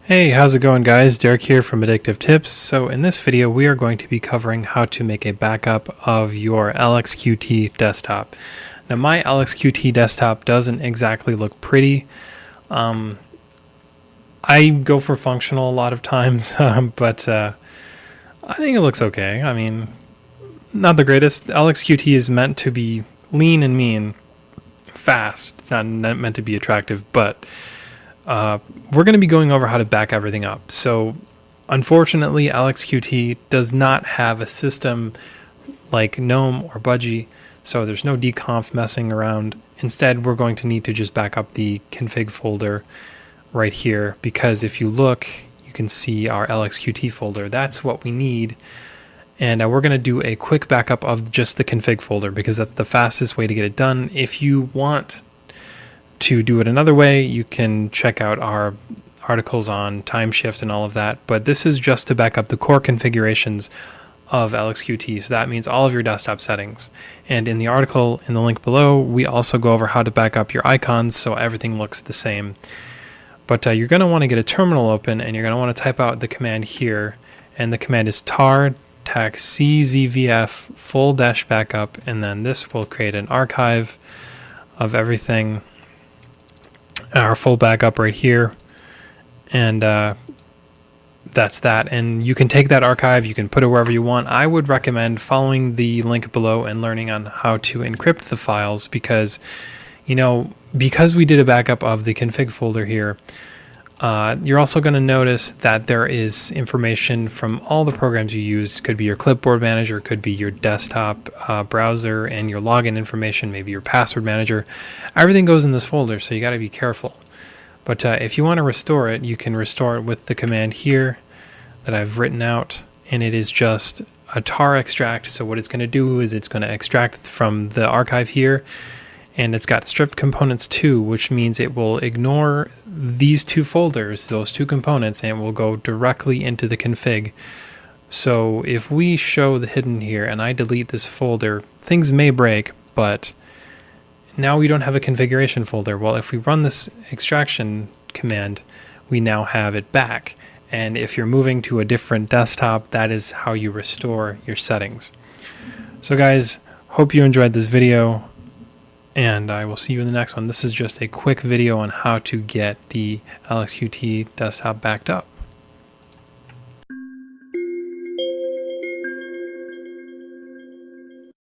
Hey, how's it going guys? Derek here from Addictive Tips. So in this video we are going to be covering how to make a backup of your LXQt desktop. Now my LXQt desktop doesn't exactly look pretty. I go for functional a lot of times, but I think it looks okay. I mean, not the greatest. LXQt is meant to be lean and mean, fast. It's not meant to be attractive, but we're going to be going over how to back everything up. So unfortunately, LXQt does not have a system like GNOME or Budgie, so there's no dconf messing around. Instead, we're going to need to just back up the config folder right here, because if you look, you can see our LXQt folder. That's what we need. And we're going to do a quick backup of just the config folder because that's the fastest way to get it done. If you want to do it another way, you can check out our articles on time shift and all of that, but this is just to back up the core configurations of LXQt. So that means all of your desktop settings. And in the article in the link below, we also go over how to back up your icons so everything looks the same. But you're going to want to get a terminal open, and you're going to want to type out the command here, and the command is tar -czvf full -backup, and then this will create an archive of everything, our full backup right here, and that's that. And you can take that archive, you can put it wherever you want. I would recommend following the link below and learning on how to encrypt the files, because because we did a backup of the config folder here, you're also going to notice that there is information from all the programs you use. Could be your clipboard manager, could be your desktop browser, and your login information, maybe your password manager. Everything goes in this folder, so you got to be careful. But if you want to restore it, you can restore it with the command here that I've written out, and it is just a tar extract. So what it's going to do is it's going to extract from the archive here, and it's got stripped components too, which means it will ignore these two folders, those two components, and it will go directly into the config. So if we show the hidden here and I delete this folder, things may break, but now we don't have a configuration folder. Well, if we run this extraction command, we now have it back. And if you're moving to a different desktop, that is how you restore your settings. So guys, hope you enjoyed this video, and I will see you in the next one. This is just a quick video on how to get the LXQt desktop backed up.